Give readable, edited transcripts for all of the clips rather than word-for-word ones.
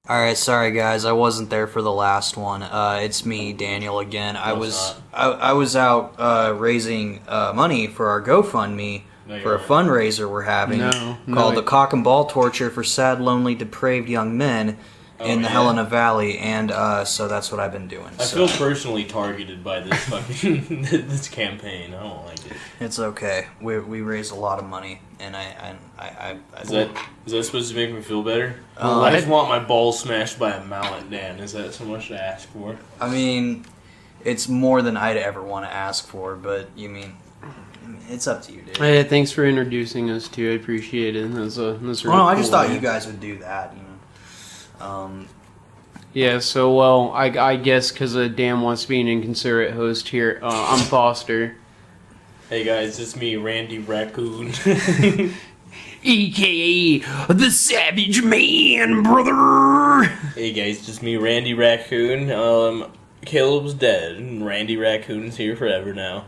Alright, sorry guys, I wasn't there for the last one. It's me, Daniel, again. I was out raising money for our GoFundMe for a fundraiser we're having called the Cock and Ball Torture for Sad, Lonely, Depraved Young Men in the Helena Valley, and so that's what I've been doing. I feel personally targeted by this fucking this campaign. I don't like it. It's okay. We raised a lot of money, and I is that supposed to make me feel better? I just want my balls smashed by a mallet, Dan. Is that so much to ask for? I mean, it's more than I'd ever want to ask for, but it's up to you, dude. Hey, thanks for introducing us to. I appreciate it. That's really I cool, just thought man. you guys would do that, Yeah, so, well, I guess because Dan wants to be an inconsiderate host here, I'm Foster. Hey guys, it's me, Randy Raccoon. A.K.A. the Savage Man, brother! Hey guys, just me, Randy Raccoon. Caleb's dead, and Randy Raccoon's here forever now.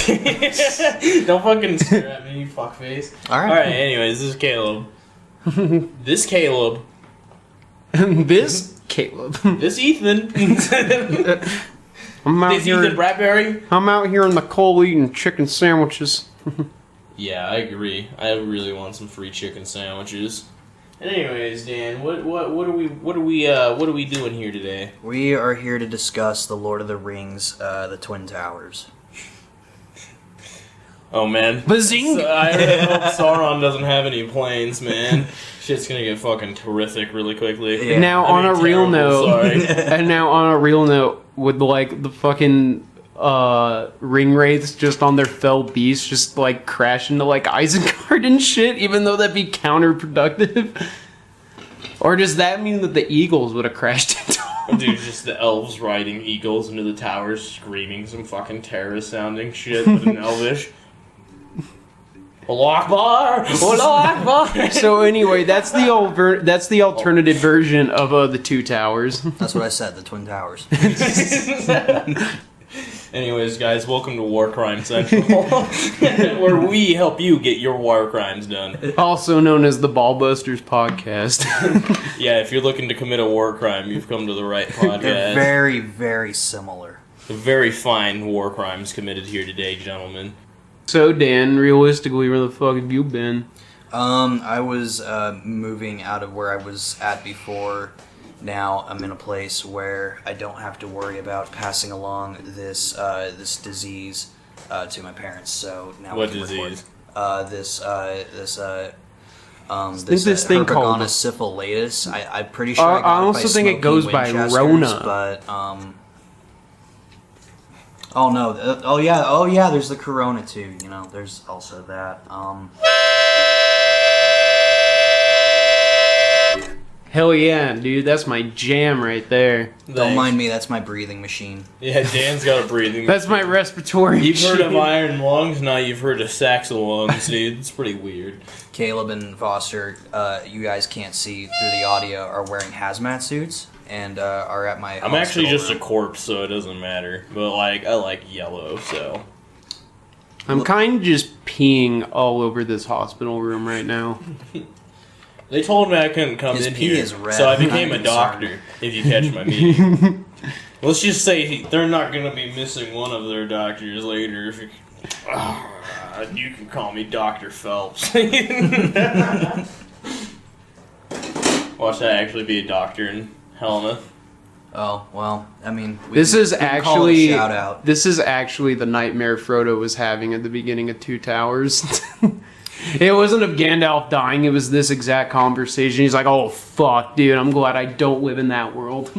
Don't fucking stare at me, you fuckface. Alright, anyways, this is Caleb. This Caleb. This Caleb. This Ethan. This Ethan Bradbury. I'm out here in the cold eating chicken sandwiches. Yeah, I agree. I really want some free chicken sandwiches. Anyways, Dan, what are we doing here today? We are here to discuss the Lord of the Rings, the Twin Towers. Oh man, Bazing! So I really hope Sauron doesn't have any planes, man. Shit's gonna get fucking terrific really quickly. Yeah. Now on a real note, and now on a real note, with like the fucking ring wraiths just on their fell beasts, just like crash into like Isengard and shit, even though that'd be counterproductive. Or does that mean that the eagles would have crashed into them? Dude, just the elves riding eagles into the towers, screaming some fucking terrorist sounding shit with an elvish. Allah Akbar! Allah Akbar! So anyway, that's the alternative version of the Two Towers. That's what I said, the Twin Towers. Anyways, guys, welcome to War Crime Central, where we help you get your war crimes done. Also known as the Ballbusters Podcast. Yeah, if you're looking to commit a war crime, you've come to the right podcast. They're very, very similar. Very fine war crimes committed here today, gentlemen. So, Dan, realistically, where the fuck have you been? I was moving out of where I was at before. Now I'm in a place where I don't have to worry about passing along this this disease to my parents. So now what disease? This thing called Herpetogonos syphilitis. I'm pretty sure. I also think it goes by Rona. But oh no! Oh yeah! There's the Corona too. There's also that. Hell yeah, dude! That's my jam right there. Don't mind me. That's my breathing machine. Yeah, Dan's got a breathing. That's my respiratory. You've heard of iron lungs, now you've heard of Saxo lungs, dude. It's pretty weird. Caleb and Foster, you guys can't see through the audio, are wearing hazmat suits and are at my. I'm actually just a corpse, so it doesn't matter. But I like yellow, so. I'm kind of just peeing all over this hospital room right now. They told me I couldn't come His in pee here, is red. so I became I'm a doctor, if you catch my meaning. Let's just say they're not going to be missing one of their doctors later. If you can call me Dr. Phelps. Watch that actually be a doctor in Helena. Oh well, I mean, This is actually shout-out. the nightmare Frodo was having at the beginning of Two Towers. It wasn't of Gandalf dying, it was this exact conversation. He's like, oh fuck, dude, I'm glad I don't live in that world.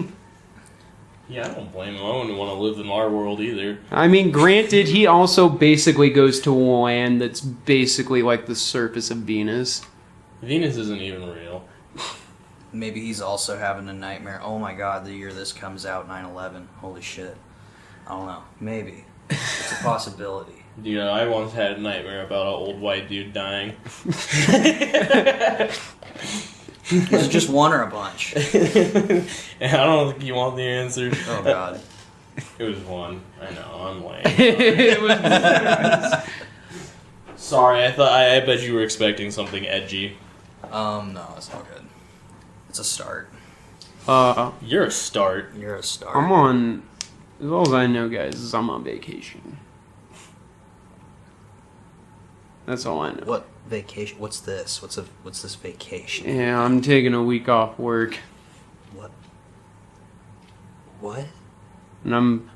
Yeah, I don't blame him. I wouldn't want to live in our world either. I mean, granted, he also basically goes to a land that's basically like the surface of Venus. Venus isn't even real. Maybe he's also having a nightmare. Oh my god, the year this comes out, 9/11. Holy shit. I don't know. Maybe. It's a possibility. Dude, I once had a nightmare about an old white dude dying. Is it just one or a bunch? And I don't think you want the answer. Oh god. It was one. I know, I'm lame. It was Sorry, I bet you were expecting something edgy. No, it's all good. It's a start. You're a start. You're a start. I'm on. As all as I know, guys, is I'm on vacation. That's all I know. What vacation? What's this? What's this vacation? Yeah, I'm taking a week off work. What? And I'm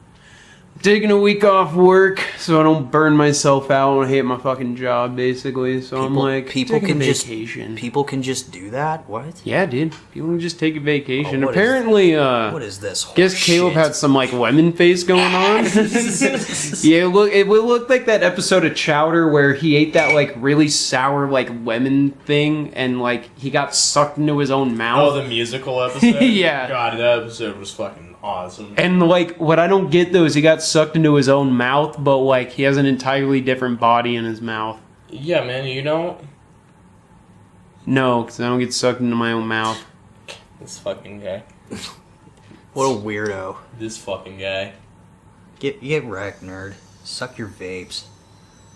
taking a week off work so I don't burn myself out and hate my fucking job, basically. So I'm like, people taking can a just vacation. people can just do that. What? Yeah, dude. People can just take a vacation. Oh, what Apparently, what is this? guess Caleb shit? had some like lemon face going on. Yeah, it would look like that episode of Chowder where he ate that like really sour like lemon thing and like he got sucked into his own mouth. Oh, the musical episode? Yeah. God, that episode was fucking awesome. And like what I don't get though is he got sucked into his own mouth, but like he has an entirely different body in his mouth. Yeah, man, you don't? No, because I don't get sucked into my own mouth. This fucking guy. What a weirdo. This fucking guy. Get wrecked, nerd. Suck your vapes.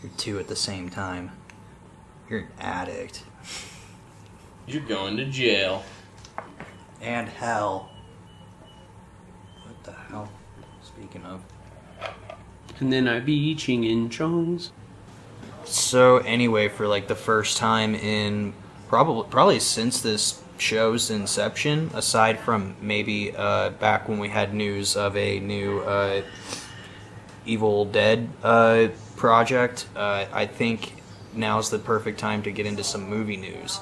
You're two at the same time. You're an addict. You're going to jail. And hell. What the hell? Speaking of. And then I be chinging chongs. So anyway, for like the first time in probably since this show's inception, aside from maybe back when we had news of a new Evil Dead project, I think now's the perfect time to get into some movie news.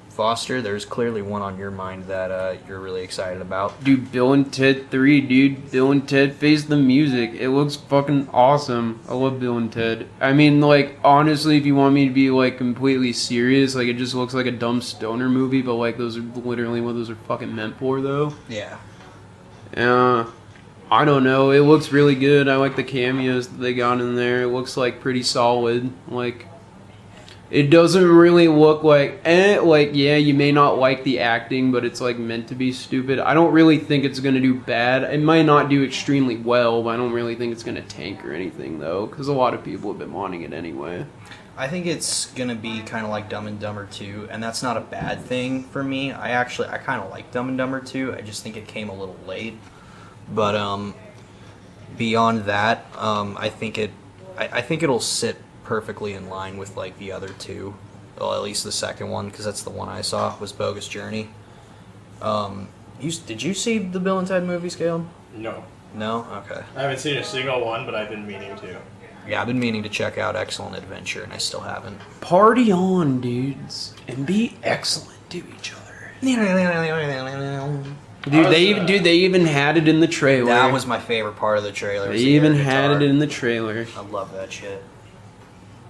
Foster, there's clearly one on your mind that you're really excited about. Dude, Bill and Ted 3, dude. Bill and Ted Face the Music. It looks fucking awesome. I love Bill and Ted. I mean, like, honestly, if you want me to be, like, completely serious, like, it just looks like a dumb stoner movie, but, like, those are literally what those are fucking meant for, though. Yeah. I don't know. It looks really good. I like the cameos that they got in there. It looks, like, pretty solid. Like... It doesn't really look like, yeah, you may not like the acting, but it's, like, meant to be stupid. I don't really think it's going to do bad. It might not do extremely well, but I don't really think it's going to tank or anything, though, because a lot of people have been wanting it anyway. I think it's going to be kind of like Dumb and Dumber 2, and that's not a bad thing for me. I kind of like Dumb and Dumber 2. I just think it came a little late. But, beyond that, I think it'll sit perfectly in line with like the other two, well, at least the second one, because that's the one I saw was Bogus Journey. Did you see the Bill and Ted movies, Caleb? No. No? Okay. I haven't seen a single one, but I've been meaning to. Yeah, I've been meaning to check out Excellent Adventure, and I still haven't. Party on, dudes, and be excellent to each other. Dude, they even had it in the trailer. That was my favorite part of the trailer. They even had it in the trailer. I love that shit.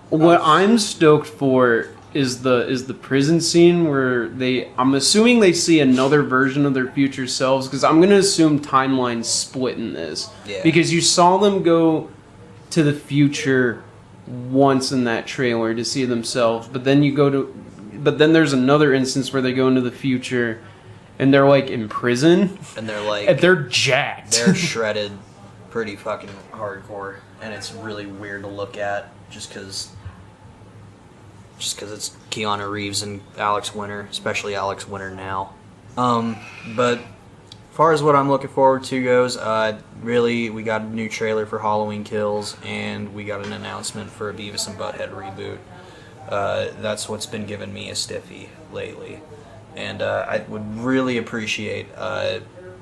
What I'm stoked for is the prison scene where I'm assuming they see another version of their future selves, because I'm gonna assume timelines split in this. Yeah. Because you saw them go to the future once in that trailer to see themselves, but then there's another instance where they go into the future and they're like in prison And they're like and they're jacked. they're shredded pretty fucking hardcore, and it's really weird to look at just because it's Keanu Reeves and Alex Winter, especially Alex Winter now. But as far as what I'm looking forward to goes, really, we got a new trailer for Halloween Kills, and we got an announcement for a Beavis and Butthead reboot. That's what's been giving me a stiffy lately. And I would really appreciate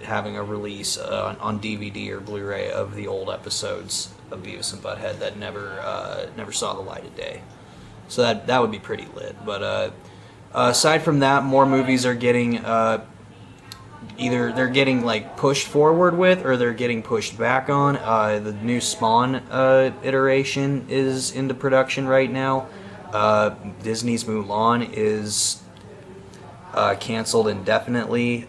having a release on DVD or Blu-ray of the old episodes of Beavis and Butthead that never saw the light of day. So that would be pretty lit. But aside from that, more movies are getting either they're getting like pushed forward with, or they're getting pushed back on. The new Spawn iteration is into production right now. Disney's Mulan is canceled indefinitely.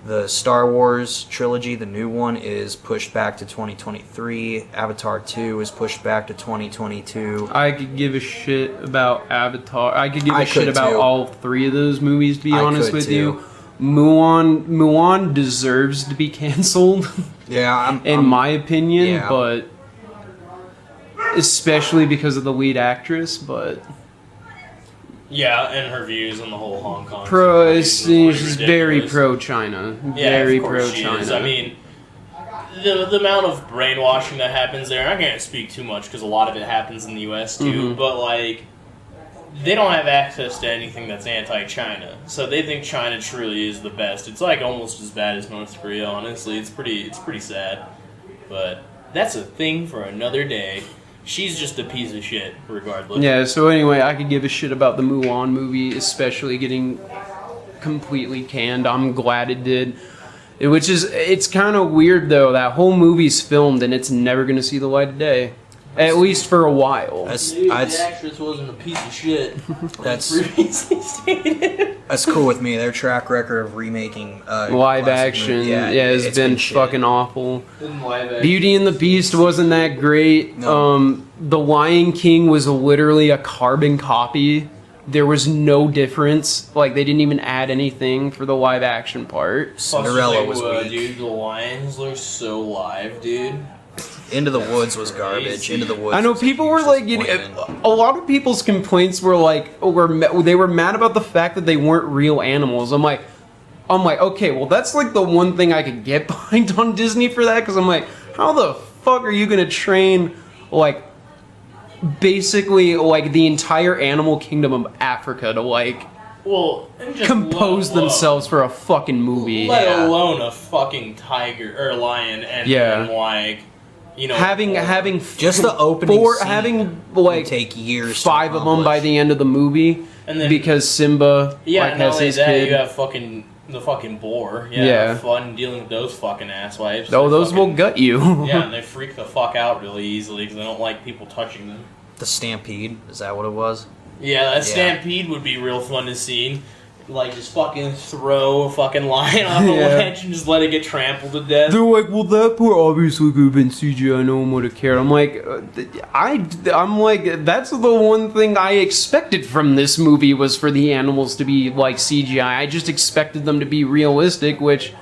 The Star Wars trilogy, the new one, is pushed back to 2023. Avatar 2 is pushed back to 2022. I could give a shit about Avatar. I could give a shit about too. all three of those movies, to be honest could with too. you. Mulan deserves to be canceled, Yeah, in my opinion, yeah. but especially because of the lead actress, but Yeah, and her views on the whole Hong Kong. She's very pro-China. Very pro-China. I mean, the amount of brainwashing that happens there, I can't speak too much because a lot of it happens in the U.S. too, but, like, they don't have access to anything that's anti-China, so they think China truly is the best. It's, like, almost as bad as North Korea, honestly. It's pretty sad, but that's a thing for another day. She's just a piece of shit, regardless. Yeah, so anyway, I could give a shit about the Mulan movie, especially getting completely canned. I'm glad it did. It's kind of weird, though. That whole movie's filmed, and it's never going to see the light of day. At least for a while. The actress wasn't a piece of shit. That's previously stated. That's cool with me. Their track record of remaking live action, has been fucking awful. Live Beauty and the Beast wasn't that great. No. The Lion King was literally a carbon copy. There was no difference. Like, they didn't even add anything for the live action part. Cinderella was weak. Dude, the lions look so live, dude. Into the Woods was garbage. Into the Woods. I know people were like, a lot of people's complaints were like, they were mad about the fact that they weren't real animals. I'm like, okay, well that's like the one thing I could get behind on Disney for that, because I'm like, how the fuck are you gonna train like basically like the entire animal kingdom of Africa to like compose themselves for a fucking movie? Let alone a fucking tiger or lion and like. You know, having just the opening scene having like take years 5 of them by the end of the movie, and then, because Simba has his kid. You have the fucking boar. Have fun dealing with those fucking asswipes. Oh, those will gut you. Yeah, and they freak the fuck out really easily because they don't like people touching them. The Stampede, is that what it was? Yeah, that Stampede would be real fun to see. Like, just fucking throw a fucking lion off a ledge and just let it get trampled to death. They're like, well, that part obviously could have been CGI, no one would have cared. I'm like, that's the one thing I expected from this movie was for the animals to be, like, CGI. I just expected them to be realistic, which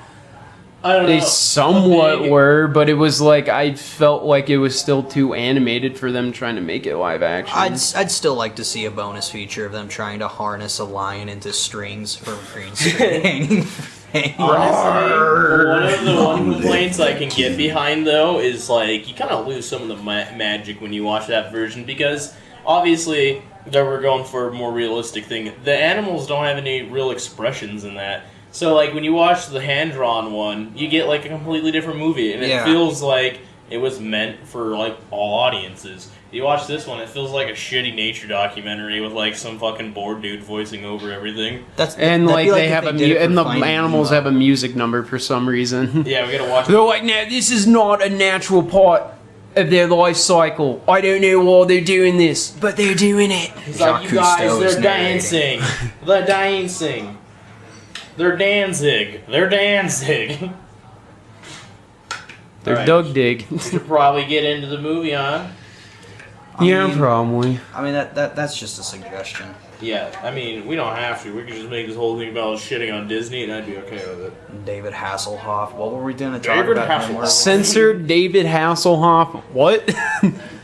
they somewhat were, but it was like, I felt like it was still too animated for them trying to make it live action. I'd still like to see a bonus feature of them trying to harness a lion into strings from green screen. Honestly, one complaints I can get behind, though, is like, you kind of lose some of the magic when you watch that version, because obviously they were going for a more realistic thing. The animals don't have any real expressions in that. So, like, when you watch the hand-drawn one, you get, like, a completely different movie, and it feels like it was meant for, like, all audiences. You watch this one, it feels like a shitty nature documentary with, like, some fucking bored dude voicing over everything. And the animals have a music number for some reason. Yeah, we gotta watch it. They're like, now, this is not a natural part of their life cycle. I don't know why they're doing this, but they're doing it. It's like, you guys, they're dancing. They're dancing. They're Danzig. They're right. Doug Dig. We should probably get into the movie, huh? Probably. I mean, that's just a suggestion. Yeah, I mean, we don't have to. We could just make this whole thing about shitting on Disney, and I'd be okay with it. David Hasselhoff. What were we doing to talk about? Censored David Hasselhoff. What?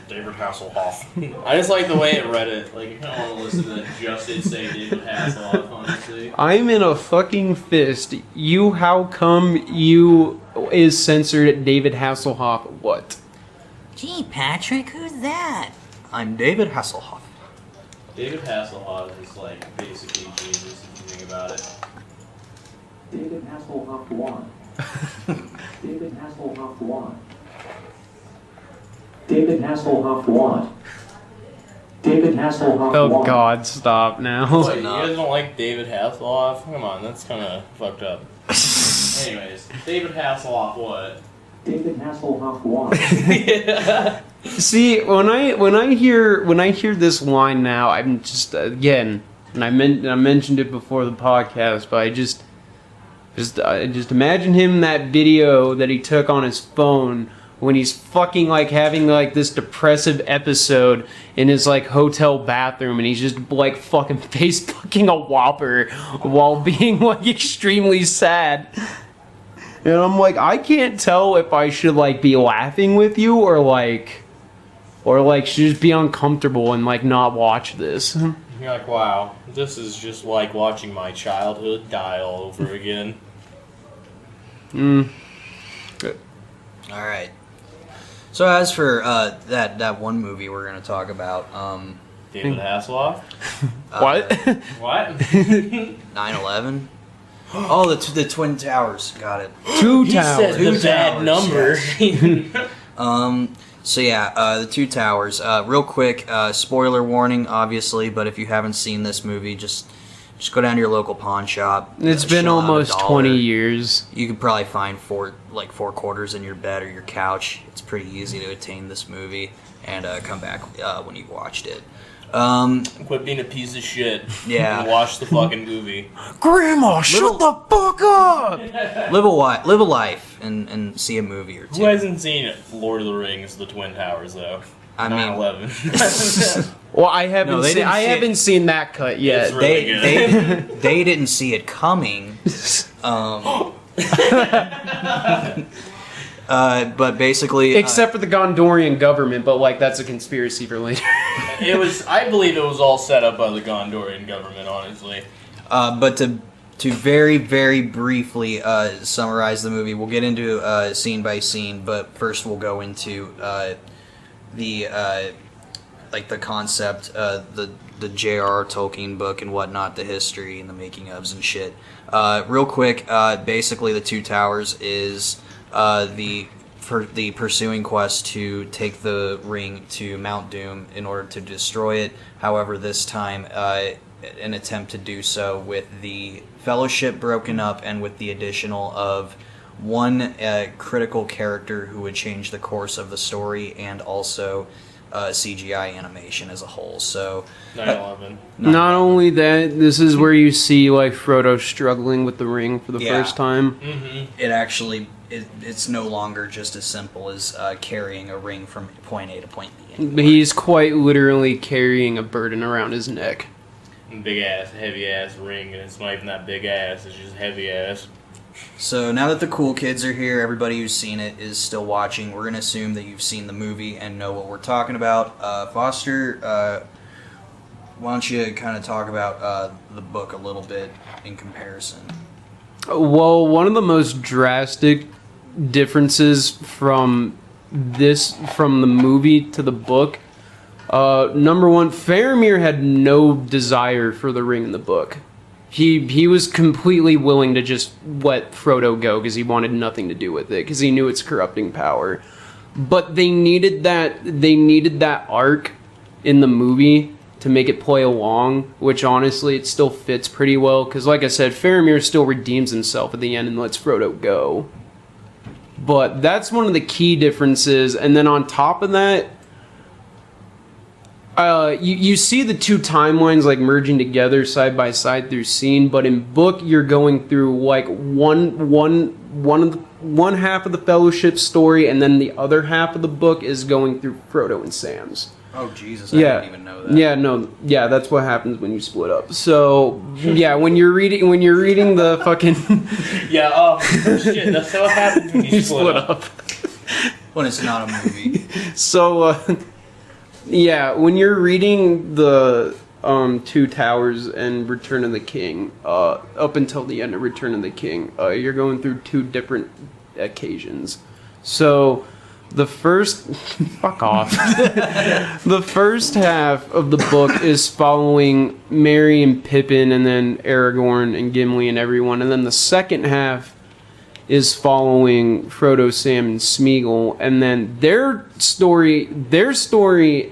David Hasselhoff. I just like the way it read it. Like, I kind of want to listen to that just it say David Hasselhoff, honestly. I'm in a fucking fist. How come you is censored David Hasselhoff? What? Gee, Patrick, who's that? I'm David Hasselhoff. David Hasselhoff is like basically Jesus if you think about it. David Hasselhoff won. David Hasselhoff won. David Hasselhoff won. David Hasselhoff won. Oh God, stop now. Wait, you guys don't like David Hasselhoff? Come on, that's kind of fucked up. Anyways, David Hasselhoff what? David Hasselhoff won. Yeah. See, when I hear this line now, I'm just again, and I mentioned it before the podcast, but I just imagine him in that video that he took on his phone when he's fucking like having like this depressive episode in his like hotel bathroom, and he's just like fucking Facebooking a Whopper while being like extremely sad. And I'm like, I can't tell if I should like be laughing with you or like should just be uncomfortable and like not watch this. You're like, wow, this is just like watching my childhood die all over again. Good. All right. So as for that one movie we're going to talk about, David Hasselhoff? What? What? 9/11. Oh, the Twin Towers. Got it. Two He Towers. said the Two bad towers, number. So yeah, the Two Towers. Real quick, spoiler warning, obviously, but if you haven't seen this movie, just go down to your local pawn shop. It's been shell out almost $1. 20 years. You could probably find four quarters in your bed or your couch. It's pretty easy to attain this movie and come back when you've watched it. Quit being a piece of shit. Yeah. And watch the fucking movie. Grandma, shut the fuck up! Live a life and see a movie or two. Who hasn't seen Lord of the Rings, The Twin Towers, though? I mean, 9/11. Well, I haven't No, they seen. didn't I see it. haven't seen that cut yet. It's really good. they didn't see it coming. But basically, Except for the Gondorian government, but like that's a conspiracy for later. I believe it was all set up by the Gondorian government, honestly. but to very very briefly summarize the movie, we'll get into scene by scene. But first, we'll go into the concept, the J.R.R. Tolkien book and whatnot, the history and the making ofs and shit. Real quick, basically, the Two Towers is the pursuing quest to take the ring to Mount Doom in order to destroy it. However, this time, an attempt to do so with the Fellowship broken up and with the additional of one critical character who would change the course of the story and also CGI animation as a whole. So 9/11. Not only that, this is where you see like Frodo struggling with the ring for the Yeah. first time. it actually it's no longer just as simple as carrying a ring from point A to point B anymore. He's quite literally carrying a burden around his neck. Big ass, heavy ass ring, and it's not even that big ass, it's just heavy ass. So now that the cool kids are here, everybody who's seen it is still watching. We're gonna assume that you've seen the movie and know what we're talking about. Foster, why don't you kind of talk about the book a little bit in comparison? Well, one of the most drastic differences from the movie to the book, number one, Faramir had no desire for the ring in the book. He was completely willing to just let Frodo go because he wanted nothing to do with it because he knew its corrupting power. But they needed that arc in the movie to make it play along, which honestly it still fits pretty well because like I said, Faramir still redeems himself at the end and lets Frodo go. But that's one of the key differences, and then on top of that, you see the two timelines like merging together side by side through scene, but in book you're going through like one half of the Fellowship story, and then the other half of the book is going through Frodo and Sam's. Oh Jesus, I didn't even know that. Yeah, that's what happens when you split up. So yeah, when you're reading the fucking Shit, that's what happens when you split up. When it's not a movie. So yeah, when you're reading the Two Towers and Return of the King, up until the end of Return of the King, you're going through two different occasions. So the first fuck off. The first half of the book is following Merry and Pippin and then Aragorn and Gimli and everyone, and then the second half is following Frodo, Sam, and Smeagol, and then their story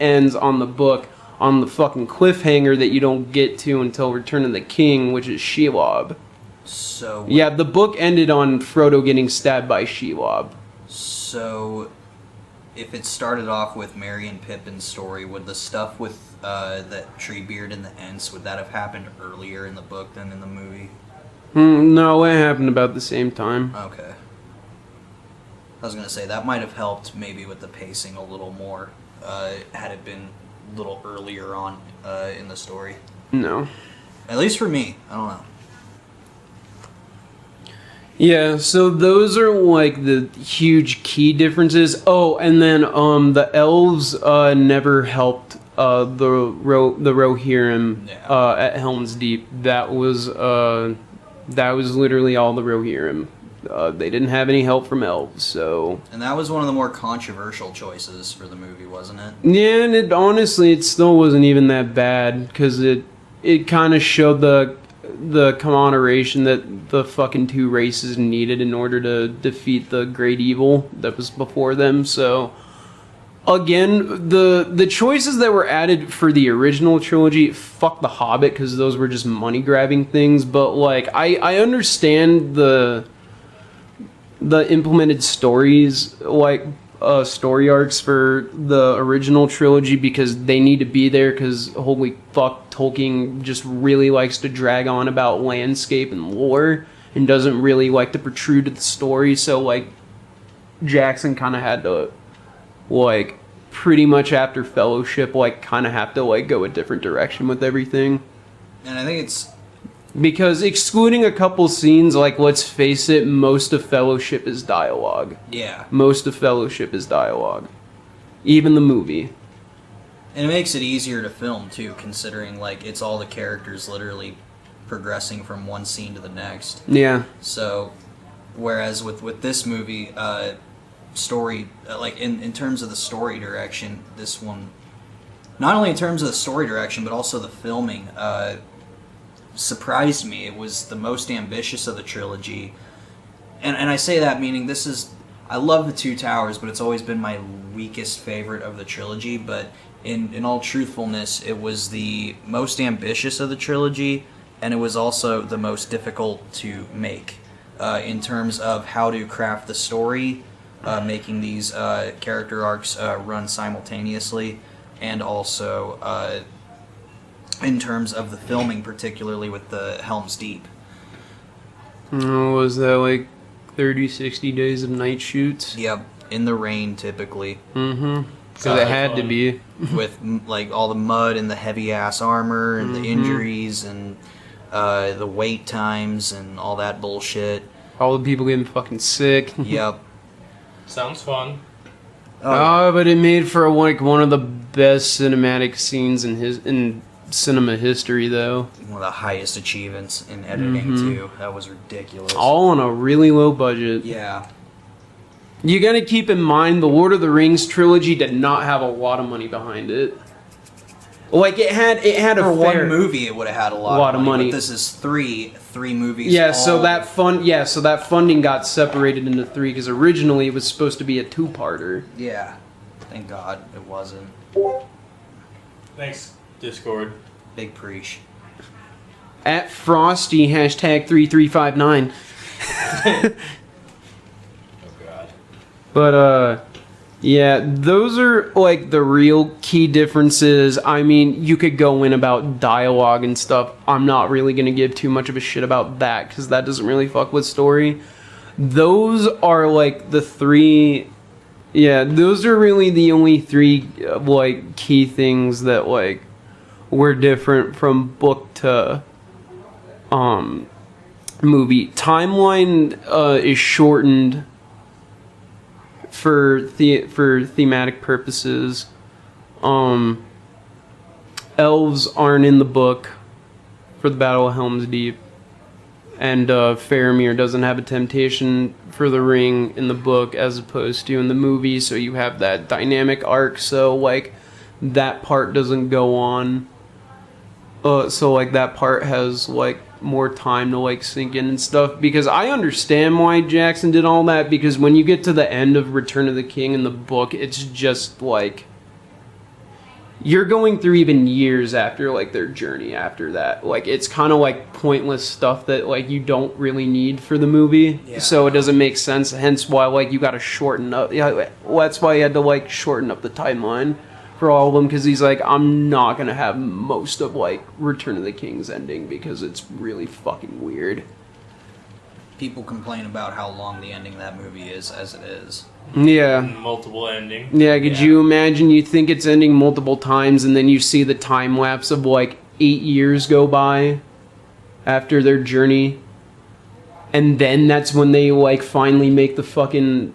ends on the book on the fucking cliffhanger that you don't get to until Return of the King, which is Shelob. So Yeah, the book ended on Frodo getting stabbed by Shelob. So, if it started off with Merry and Pippin's story, would the stuff with that Treebeard and the Ents, would that have happened earlier in the book than in the movie? No, it happened about the same time. Okay. I was gonna say that might have helped maybe with the pacing a little more, had it been a little earlier on in the story. No. At least for me, I don't know. Yeah, so those are like the huge key differences. Oh, and then the elves never helped the Rohirrim Yeah. at Helm's Deep. That was literally all the Rohirrim. They didn't have any help from elves, so. And that was one of the more controversial choices for the movie, wasn't it? Yeah, and it still wasn't even that bad because it kind of showed the commemoration that the fucking two races needed in order to defeat the great evil that was before them. So again, the choices that were added for the original trilogy, fuck The Hobbit, because those were just money grabbing things. But like, I understand the implemented stories, like story arcs for the original trilogy, because they need to be there, because holy fuck, Tolkien just really likes to drag on about landscape and lore and doesn't really like to protrude to the story. So like, Jackson kind of had to, like, pretty much after Fellowship, like, kind of have to like go a different direction with everything. And I think it's Because excluding a couple scenes, like, let's face it, most of Fellowship is dialogue. yeah, Most of Fellowship is dialogue. Even the movie. and it makes it easier to film too, considering like it's all the characters literally progressing from one scene to the next. Yeah. So, whereas with this movie, story, like in terms of the story direction, this one, not only in terms of the story direction, but also the filming, surprised me. It was the most ambitious of the trilogy. And I say that meaning this is, I love The Two Towers, but it's always been my weakest favorite of the trilogy. But in all truthfulness, it was the most ambitious of the trilogy, and it was also the most difficult to make in terms of how to craft the story, making these character arcs run simultaneously, and also in terms of the filming, particularly with the Helm's Deep. Was that like 30, 60 days of night shoots? Yep, in the rain typically, Mm-hmm. Because it had to fun. be. with like all the mud and the heavy ass armor and the injuries and the wait times and all that bullshit. All the people getting fucking sick. Yep. Sounds fun. Oh, but it made for like one of the best cinematic scenes in cinema history, though. One of the highest achievements in editing too. That was ridiculous. All on a really low budget. Yeah. You gotta keep in mind the Lord of the Rings trilogy did not have a lot of money behind it. Like it had a For fair, one movie, it would have had a lot of money. But this is three movies. Yeah, all- so that funding got separated into three because originally it was supposed to be a two-parter. Yeah. Thank God it wasn't. Thanks, Discord. Big preach. At Frosty #3359. Oh god. But yeah, those are like the real key differences. I mean, you could go in about dialogue and stuff. I'm not really gonna give too much of a shit about that because that doesn't really fuck with story. Those are like the three. Yeah, those are really the only three like key things that like were different from book to movie. Timeline is shortened for thematic purposes. Elves aren't in the book for the Battle of Helm's Deep, and Faramir doesn't have a temptation for the ring in the book as opposed to in the movie, so you have that dynamic arc, so like that part doesn't go on. So like that part has like more time to like sink in and stuff, because I understand why Jackson did all that, because when you get to the end of Return of the King in the book, it's just like you're going through even years after like their journey after that. Like it's kind of like pointless stuff that like you don't really need for the movie. Yeah. So it doesn't make sense, hence why like you got to shorten up. Yeah, well, that's why he had to like shorten up the timeline for all of them, because he's like, I'm not gonna have most of like Return of the King's ending because it's really fucking weird. People complain about how long the ending of that movie is as it is. Yeah. Multiple ending. Yeah, could you imagine you think it's ending multiple times and then you see the time lapse of like 8 years go by after their journey, and then that's when they like finally make the fucking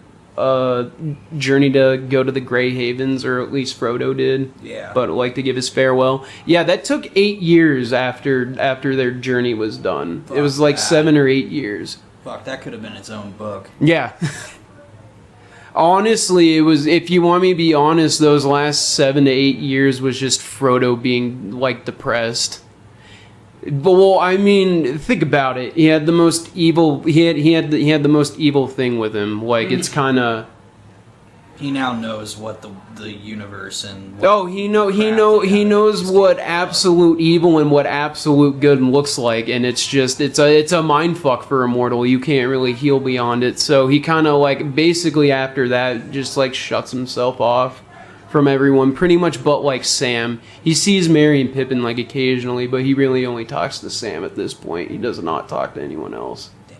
journey to go to the Grey Havens, or at least Frodo did. Yeah. But like to give his farewell. Yeah, that took 8 years after their journey was done. It was like 7 or 8 years. Fuck, that could have been its own book. Yeah. Honestly, it was. If you want me to be honest, those last 7 to 8 years was just Frodo being like depressed. But, well, I mean, think about it. He had the most evil. He had the most evil thing with him. Like it's kind of. He now knows what the universe and. He knows what absolute evil and what absolute good looks like, and it's a mind fuck for a mortal. You can't really heal beyond it. So he kind of like basically after that just like shuts himself off from everyone, pretty much, but like Sam. He sees Merry and Pippin like occasionally, but he really only talks to Sam at this point. He does not talk to anyone else. Damn.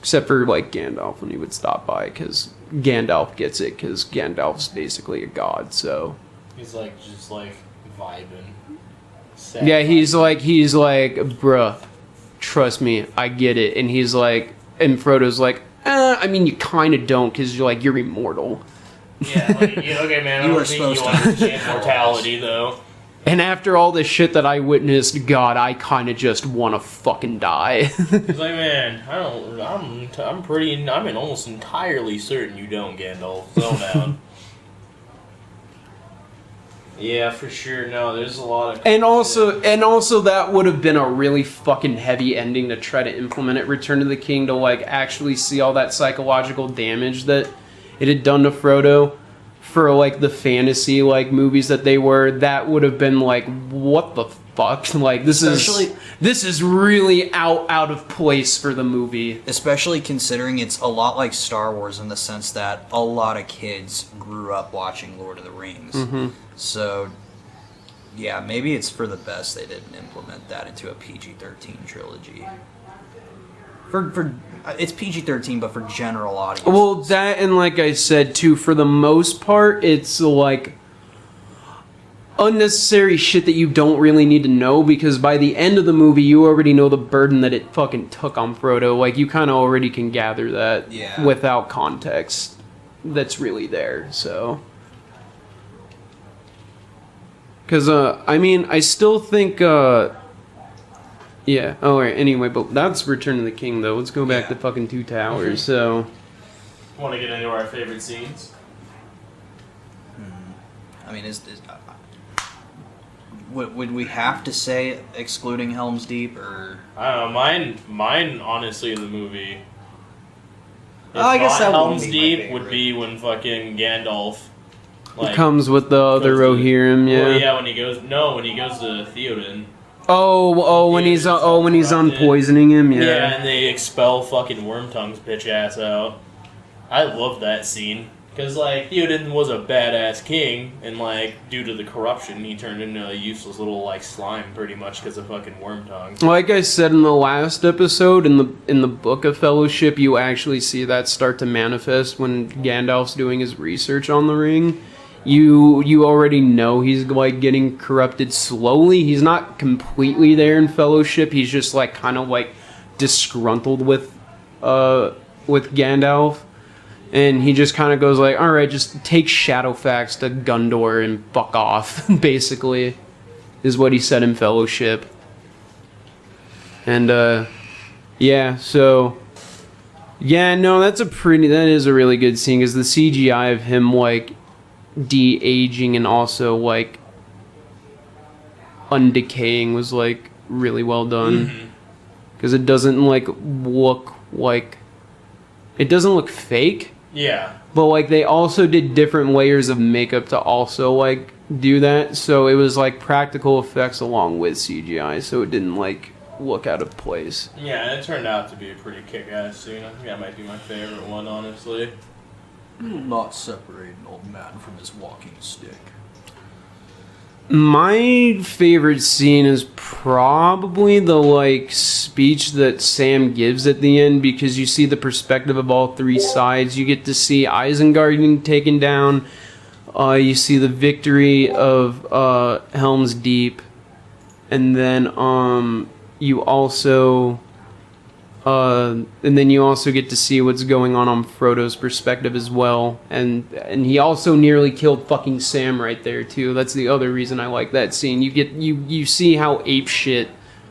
Except for like Gandalf when he would stop by, because Gandalf gets it, because Gandalf's basically a god, so. He's like, just like vibing. Yeah, he's like, bruh, trust me, I get it. And he's like, and Frodo's like, I mean, you kind of don't, because you're immortal. Yeah, like, okay, man, I don't think you understand mortality, though. And after all this shit that I witnessed, God, I kind of just want to fucking die. He's like, man, I'm almost entirely certain you don't, Gandalf. Slow down. Yeah, for sure. No, there's a lot of. And also, that would have been a really fucking heavy ending to try to implement at Return of the King, to like actually see all that psychological damage that it had done to Frodo for like the fantasy like movies that they were. That would have been like, what the fuck? Like this is really out of place for the movie. Especially considering it's a lot like Star Wars in the sense that a lot of kids grew up watching Lord of the Rings. Mm-hmm. So, yeah, maybe it's for the best they didn't implement that into a PG-13 trilogy. For it's PG-13, but for general audience. Well, that, and like I said too, for the most part, it's like unnecessary shit that you don't really need to know, because by the end of the movie, you already know the burden that it fucking took on Frodo. Like, you kind of already can gather that without context that's really there, so. Because, I mean, I still think, yeah, alright, anyway, but that's Return of the King, though. Let's go back to fucking Two Towers, so. Want to get into our favorite scenes? I mean, would we have to say excluding Helm's Deep, or? I don't know, mine honestly in the movie. I guess that Helm's Deep would be when fucking Gandalf like, comes with the other Rohirrim, yeah. Well, yeah, when he goes to Theoden. When he's unpoisoning him, yeah. Yeah, and they expel fucking Wormtongue's bitch ass out. I love that scene. Because, like, Theoden was a badass king, and, like, due to the corruption, he turned into a useless little, like, slime, pretty much, because of fucking Wormtongue. Like I said in the last episode, in the Book of Fellowship, you actually see that start to manifest when Gandalf's doing his research on the ring. You already know he's, like, getting corrupted slowly. He's not completely there in Fellowship. He's just, like, kind of, like, disgruntled with Gandalf. And he just kind of goes like, alright, just take Shadowfax to Gondor and fuck off, basically, is what he said in Fellowship. And, yeah, so, yeah, no, that is a really good scene, because the CGI of him, like, de-aging and also, like, undecaying was, like, really well done. Because it doesn't, like, look like, it doesn't look fake. Yeah. But, like, they also did different layers of makeup to also, like, do that. So it was, like, practical effects along with CGI. So it didn't, like, look out of place. Yeah, it turned out to be a pretty kick-ass scene. I think that might be my favorite one, honestly. You will not separate an old man from his walking stick. My favorite scene is probably the, like, speech that Sam gives at the end, because you see the perspective of all three sides. You get to see Isengard getting taken down. You see the victory of Helm's Deep. And then you also And then you also get to see what's going on Frodo's perspective as well, and he also nearly killed fucking Sam right there too. That's the other reason I like that scene. You see how apeshit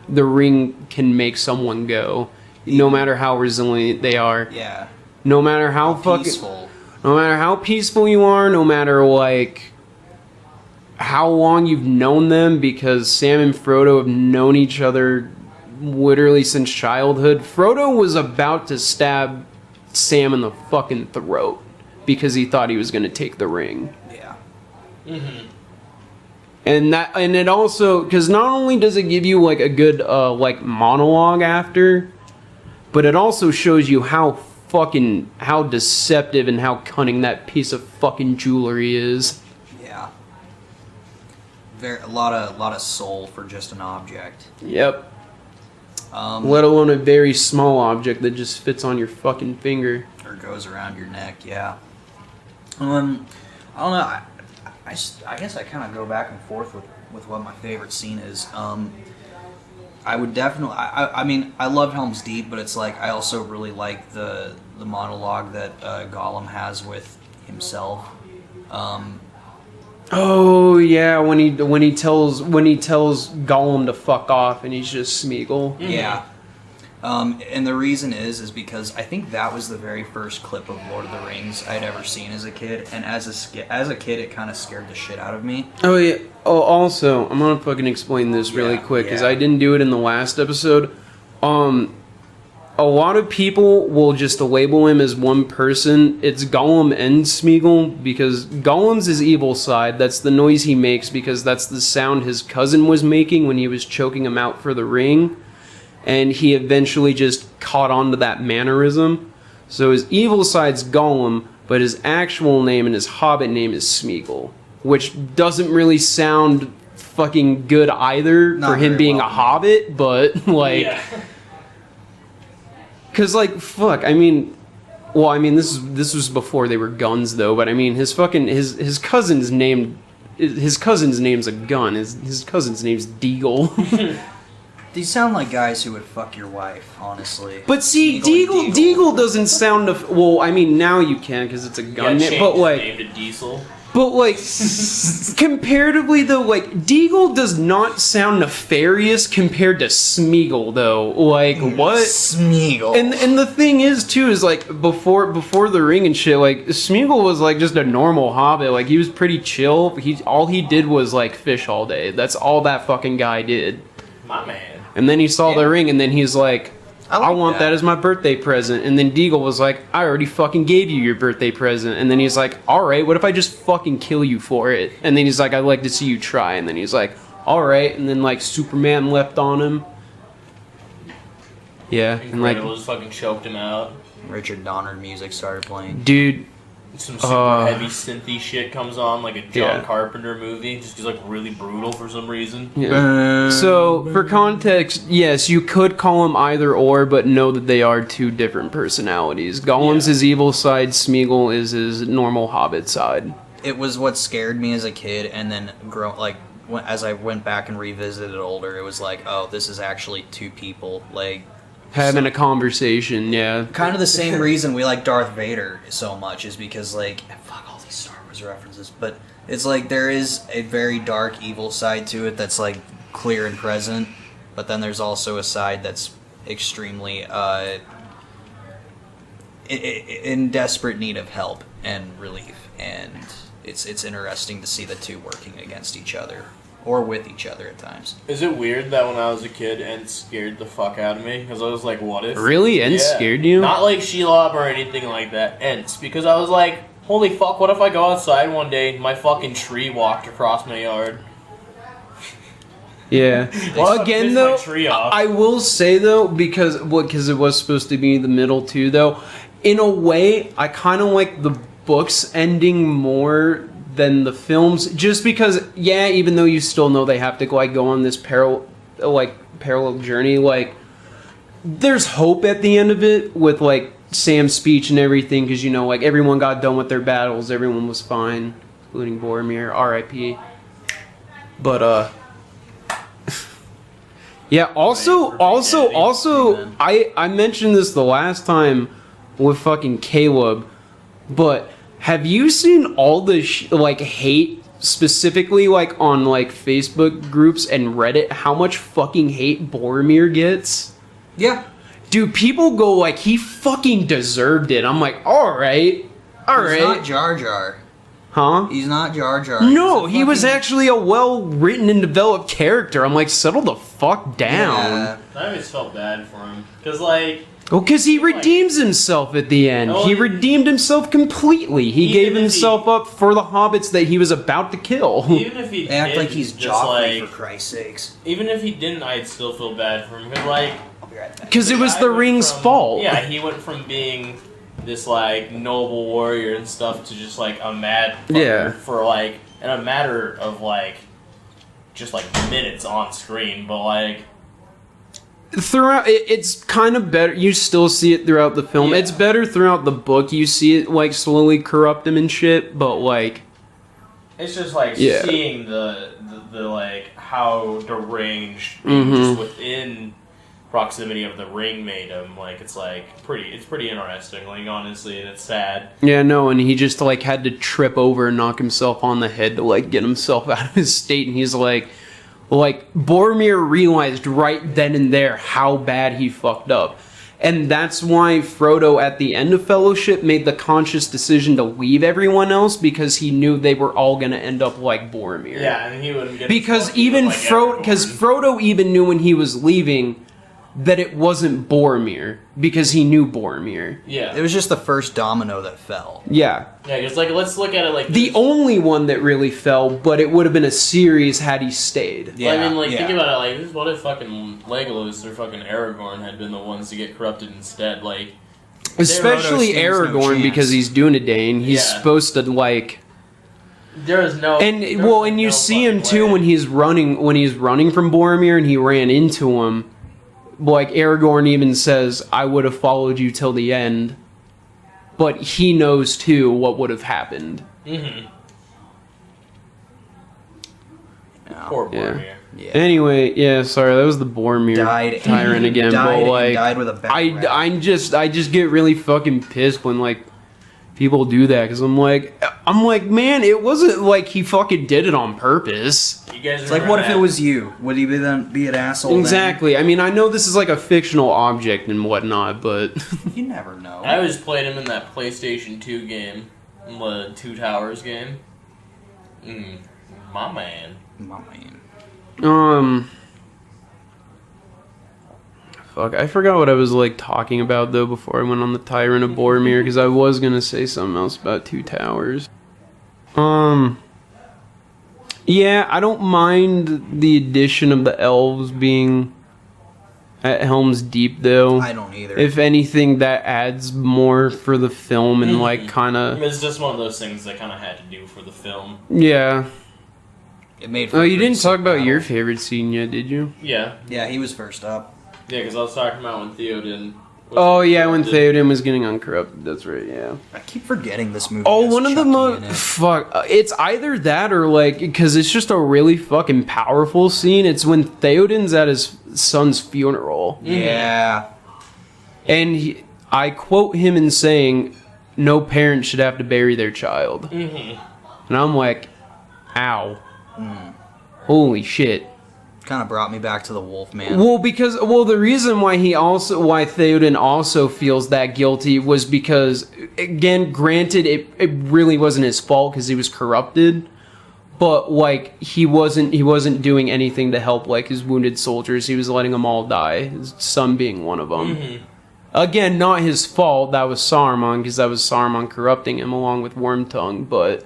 the ring can make someone go, no matter how resilient they are. Yeah. No matter how fucking Peaceful. no matter how peaceful you are, no matter like how long you've known them, because Sam and Frodo have known each other literally since childhood. Frodo was about to stab Sam in the fucking throat because he thought he was going to take the ring. Yeah. Mm-hmm. And it also, because not only does it give you like a good like monologue after, but it also shows you how deceptive and how cunning that piece of fucking jewelry is. Yeah. A lot of soul for just an object. Yep. Let alone a very small object that just fits on your fucking finger. Or goes around your neck, yeah. I don't know, I guess I kind of go back and forth with what my favorite scene is. I would definitely, I mean, I love Helm's Deep, but it's like, I also really like the monologue that Gollum has with himself. Oh yeah, when he tells Gollum to fuck off, and he's just Smeagol. Mm-hmm. Yeah. And the reason is because I think that was the very first clip of Lord of the Rings I'd ever seen as a kid, and as a kid, it kind of scared the shit out of me. Oh yeah. Oh, also, I'm gonna fucking explain this really quick because I didn't do it in the last episode. A lot of people will just label him as one person. It's Gollum and Smeagol, because Gollum's his evil side. That's the noise he makes because that's the sound his cousin was making when he was choking him out for the ring. And he eventually just caught on to that mannerism. So his evil side's Gollum, but his actual name and his hobbit name is Smeagol, which doesn't really sound fucking good either. Not for him very being well. a hobbit, but like... Yeah. Cause like fuck, I mean, well, I mean this was before they were guns though, but I mean his cousin's name's a gun. His cousin's name's Deagle. These sound like guys who would fuck your wife, honestly. But see, Deagle and Deagle doesn't sound well. I mean now you can because it's a gun. Yeah, But like, named a Diesel. But like, comparatively though, like Deagle does not sound nefarious compared to Smeagol though. Like what? Smeagol. And the thing is too is like before the ring and shit, like Smeagol was like just a normal hobbit. Like he was pretty chill. All he did was like fish all day. That's all that fucking guy did. My man. And then he saw the ring, and then he's like, I want that as my birthday present. And then Deagle was like, I already fucking gave you your birthday present. And then he's like, alright, what if I just fucking kill you for it? And then he's like, I'd like to see you try. And then he's like, alright. And then like Superman leapt on him. Yeah. And like, Incredibles fucking choked him out. Richard Donner music started playing. dude, Some super heavy synthy shit comes on, like a John Yeah. Carpenter movie. Just is like really brutal for some reason. yeah. So, for context, yes, you could call him either or, but know that they are two different personalities. Gollum's his evil side, Smeagol is his normal hobbit side. It was what scared me as a kid, and then as I went back and revisited it older, it was like, oh, this is actually two people, like Having a conversation, yeah. kind of the same reason we like Darth Vader so much is because like fuck all these Star Wars references, but it's like there is a very dark evil side to it that's like clear and present, but then there's also a side that's extremely in desperate need of help and relief, and it's interesting to see the two working against each other or with each other at times. Is it weird that when I was a kid, Ent scared the fuck out of me? Because I was like, what if? Really? Ent scared you? Not like Shelob or anything like that. Ents. Because I was like, holy fuck, what if I go outside one day and my fucking tree walked across my yard? Yeah. Well, again, pissed though, my tree off. I will say, though, because it was supposed to be the middle, too, though, in a way, I kind of like the books ending more than the films, just because, yeah, even though you still know they have to go on this parallel journey, like, there's hope at the end of it with, like, Sam's speech and everything, because, you know, like, everyone got done with their battles, everyone was fine, including Boromir, R.I.P. But, Yeah. Also, Amen. I mentioned this the last time with fucking Caleb, but have you seen all the like hate specifically like on like Facebook groups and Reddit? How much fucking hate Boromir gets? Yeah. Dude, people go like he fucking deserved it. I'm like, all right. He's not Jar Jar. Huh? He's not Jar Jar. No, he was actually a well-written and developed character. I'm like, settle the fuck down. Yeah. I always felt bad for him because like. Well, because he redeems himself at the end. Oh, He redeemed himself completely. He Even gave if he- himself up for the hobbits that he was about to kill. Even if he They act like didn't, he's just Joffrey, like, for Christ's sakes. even if he didn't, I'd still feel bad for him because like. I'll be right back. Because it was guy the went ring's from- fault. Yeah, he went from being this like noble warrior and stuff to just like a mad fucker Yeah. for like in a matter of like just like minutes on screen, but like Throughout, it's kind of better. You still see it throughout the film. Yeah. It's better throughout the book. You see it like slowly corrupt him and shit. But like, it's just like Yeah. seeing the like how deranged being Mhm. just within proximity of the ring made him. Like it's pretty interesting. Like honestly, and it's sad. yeah, no, and he just like had to trip over and knock himself on the head to like get himself out of his state. And he's like Boromir realized right then and there how bad he fucked up. And that's why Frodo at the end of Fellowship made the conscious decision to leave everyone else, because he knew they were all gonna end up like Boromir. Yeah, and he wouldn't get Because fucking even like Frodo even knew when he was leaving that it wasn't Boromir, because he knew Boromir. Yeah, It was just the first domino that fell. Yeah. yeah. Because like let's look at it like The this. only one that really fell, but it would have been a series had he stayed. Yeah, I mean, like, yeah. think about it, like, this is what if fucking Legolas or fucking Aragorn had been the ones to get corrupted instead, like... Especially Frodo stands no Aragorn, chance. because he's Dunedain. He's Yeah. supposed to like, There is no... and there's well, and you no see him fucking too way. when he's running from Boromir, and he ran into him. Like Aragorn even says, "I would have followed you till the end," but he knows too what would have happened. Mm-hmm. Yeah. Poor Yeah. Boromir. Yeah. Anyway, yeah, sorry, that was the Boromir Died. tyrant again. Died, but like, died with a bad rap. I just get really fucking pissed when like people do that, because I'm like, man, it wasn't like he fucking did it on purpose. You guys It's like, remember what if that- it was you? Would he be an asshole? Exactly. I mean, I know this is like a fictional object and whatnot, but Then? You never know. I always played him in that PlayStation 2 game, the Two Towers game. My man. My man. fuck, I forgot what I was like talking about though before I went on the Tyrant of Boromir, because I was gonna say something else about Two Towers. Yeah, I don't mind the addition of the elves being at Helm's Deep though. I don't either. If anything, that adds more for the film and like kind I of, mean, it's just one of those things they kind of had to do for the film. yeah. It made. For Oh, a you pretty didn't talk sick about your battle. favorite scene yet, did you? Yeah. Yeah, he was first up. Yeah, because I was talking about when Theoden... Oh yeah, when Theoden was getting uncorrupted. That's right. Yeah. I keep forgetting this movie. Oh, has one of the Chucky in it. fuck. It's either that or like, because it's just a really fucking powerful scene. It's when Theoden's at his son's funeral, Yeah. and I quote him in saying, "No parent should have to bury their child," Mm-hmm. and I'm like, "Ow, holy shit." Kind of brought me back to the Wolfman. Well, because the reason why Theoden also feels that guilty was because, again, granted, it really wasn't his fault because he was corrupted, but like he wasn't doing anything to help like his wounded soldiers. He was letting them all die. His son being one of them. Mm-hmm. Again, not his fault. That was Saruman, because that was Saruman corrupting him along with Wormtongue, but.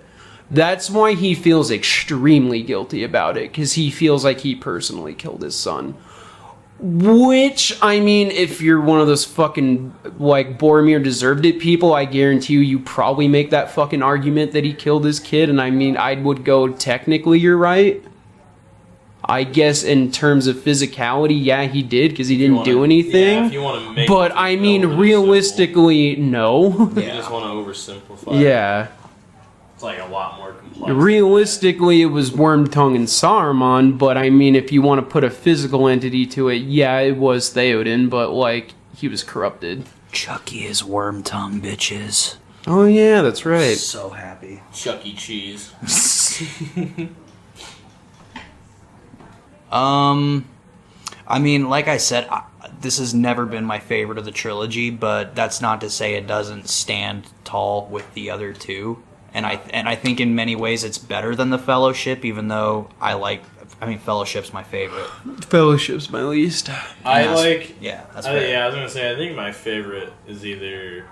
That's why he feels extremely guilty about it, because he feels like he personally killed his son. Which, I mean, if you're one of those fucking, like, Boromir deserved it people, I guarantee you probably make that fucking argument that he killed his kid, and I mean, I would go, technically you're right. I guess in terms of physicality, yeah, he did, because he didn't do anything. Yeah, if you want to make But, it I mean, relatively realistically, no. simple. You just want to oversimplify. Yeah. It's like a lot more complex. Realistically, it was Wormtongue and Saruman, but I mean, if you want to put a physical entity to it, yeah, it was Theoden, but like, he was corrupted. Chucky is Wormtongue, bitches. Oh yeah, that's right. So happy. Chuck E. Cheese. I mean, like I said, this has never been my favorite of the trilogy, but that's not to say it doesn't stand tall with the other two. And I think in many ways it's better than the Fellowship, even though Fellowship's my favorite. Fellowship's my least. I was gonna say, I think my favorite is either.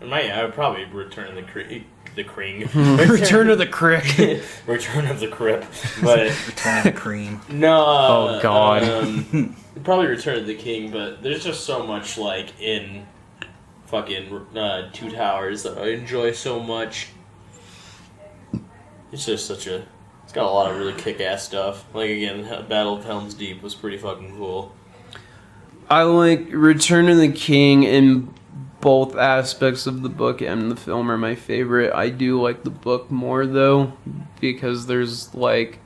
I would probably Return of the Kring. Return of the Crick. Return of the Crip. But Return of the Cream. No. Oh God. Probably Return of the King, but there's just so much like in fucking Two Towers that I enjoy so much. It's just it's got a lot of really kick-ass stuff. Like again, Battle of Helm's Deep was pretty fucking cool. I like Return of the King in both aspects of the book and the film are my favorite. I do like the book more though, because there's like,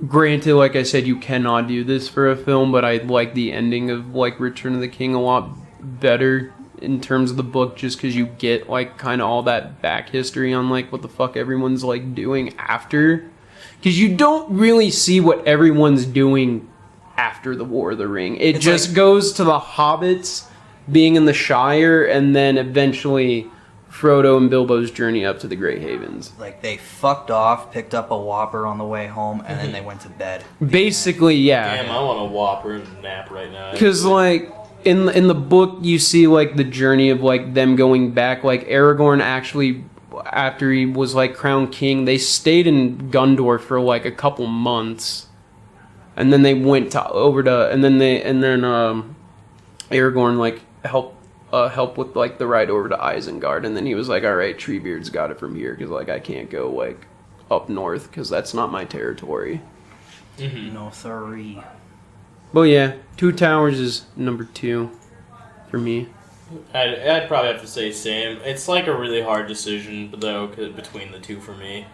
granted, like I said, you cannot do this for a film, but I like the ending of like Return of the King a lot better in terms of the book, just because you get like kind of all that back history on like what the fuck everyone's like doing after, because you don't really see what everyone's doing after the War of the Ring. It's just like, goes to the hobbits being in the Shire, and then eventually Frodo and Bilbo's journey up to the Grey Havens. Like, they fucked off, picked up a Whopper on the way home, and then they went to bed. Basically, yeah. Damn, I want a Whopper and a nap right now. Because, like, in the book, you see, like, the journey of, like, them going back. Like, Aragorn actually, after he was, like, crowned king, they stayed in Gondor for, like, a couple months. And then they went Aragorn, like, help with like the ride over to Isengard, and then he was like, all right, Treebeard's got it from here, because like I can't go like up north because that's not my territory. No sorry. But yeah, Two Towers is number 2 for me. I'd probably have to say same. It's like a really hard decision though between the two for me.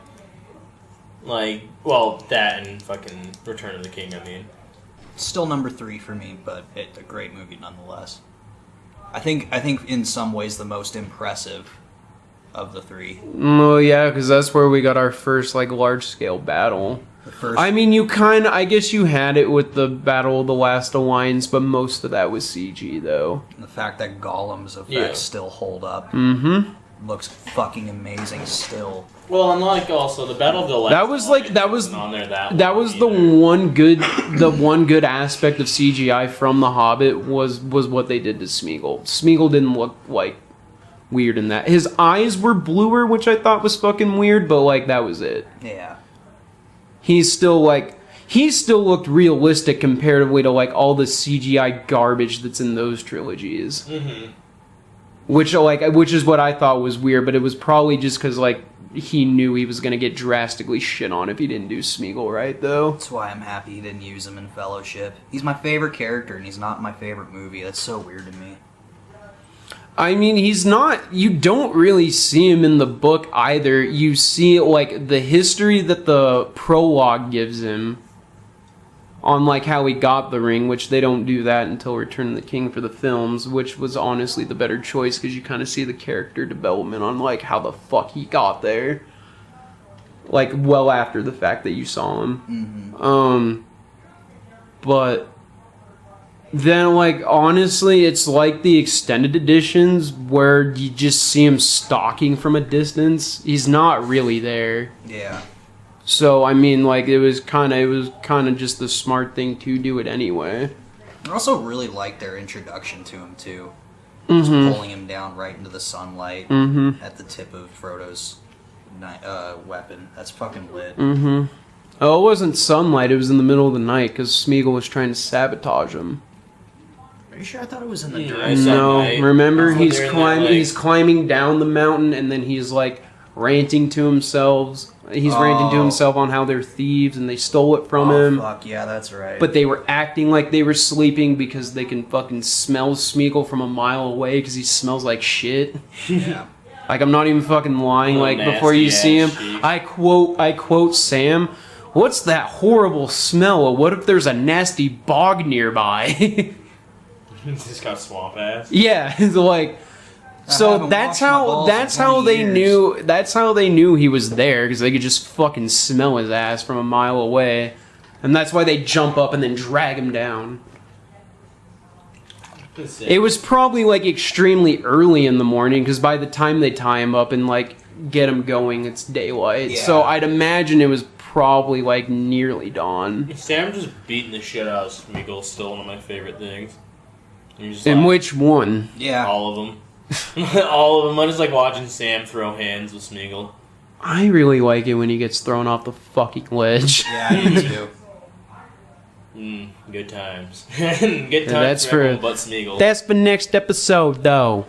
Like, well, that and fucking Return of the King, I mean. Still number 3 for me, but it's a great movie nonetheless. I think in some ways the most impressive of the 3. Oh yeah, because that's where we got our first like large scale battle. I mean, I guess you had it with the Battle of the Last Alliance, but most of that was CG though. And the fact that Gollum's effects still hold up. Looks fucking amazing still. Well, and like also the Battle of the Last the one good aspect of CGI from The Hobbit was what they did to Smeagol. Smeagol didn't look like weird in that. His eyes were bluer, which I thought was fucking weird, but like that was it. Yeah. He still looked realistic comparatively to like all the CGI garbage that's in those trilogies. Which is what I thought was weird, but it was probably just because like he knew he was gonna get drastically shit on if he didn't do Smeagol right, though. That's why I'm happy he didn't use him in Fellowship. He's my favorite character, and he's not my favorite movie. That's so weird to me. I mean, he's not. You don't really see him in the book either. You see like the history that the prologue gives him on like how he got the ring, which they don't do that until Return of the King for the films, which was honestly the better choice because you kind of see the character development on like how the fuck he got there, like well after the fact that you saw him. But then like honestly, it's like the extended editions where you just see him stalking from a distance. He's not really there. Yeah. So I mean, like it was kind of just the smart thing to do it anyway. I also really like their introduction to him too, just pulling him down right into the sunlight at the tip of Frodo's weapon. That's fucking lit. Oh, it wasn't sunlight; it was in the middle of the night because Smeagol was trying to sabotage him. Are you sure? I thought it was in the direct. No, remember he's climbing down the mountain, and then he's like ranting to himself. He's ranting to himself on how they're thieves and they stole it from him. Fuck, yeah, that's right. But they were acting like they were sleeping because they can fucking smell Smeagol from a mile away because he smells like shit. Yeah. Like, I'm not even fucking lying. Oh, Like, before you see him, nasty ass I quote Sam, "What's that horrible smell? What if there's a nasty bog nearby?" Just got swamp ass. Yeah, it's like, so haven't that's washed my how balls that's in how 20 they years. knew that's how they knew he was there, because they could just fucking smell his ass from a mile away, and that's why they jump up and then drag him down. It was probably like extremely early in the morning, because by the time they tie him up and like get him going, it's daylight. Yeah. So I'd imagine it was probably like nearly dawn. Sam just beating the shit out of Smeagol is still one of my favorite things. You're just In like, which one? Yeah. all of them. All of them. I just like watching Sam throw hands with Smeagol. I really like it when he gets thrown off the fucking ledge. Yeah, I do too. Good times. Good times that's for for- everyone but Smeagol. That's for next episode, though.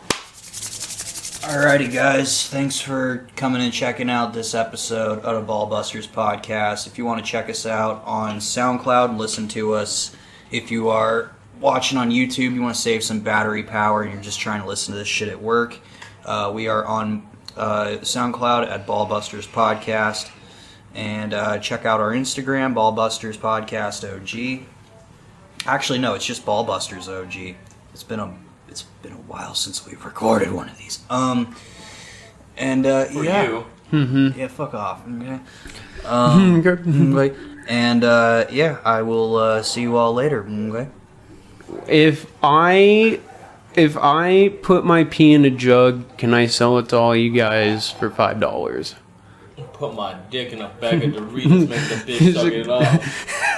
Alrighty, guys. Thanks for coming and checking out this episode of the Ballbusters podcast. If you want to check us out on SoundCloud and listen to us, if you are watching on YouTube, you want to save some battery power, and you're just trying to listen to this shit at work, we are on SoundCloud at Ballbusters Podcast. And check out our Instagram, Ballbusters Podcast OG. Actually, no, it's just Ballbusters OG. It's been a while since we've recorded one of these. For yeah, you. yeah, fuck off. Okay. And yeah, I will see you all later. Okay. If I put my pee in a jug, can I sell it to all you guys for $5? Put my dick in a bag of Doritos, make the bitch suck it off.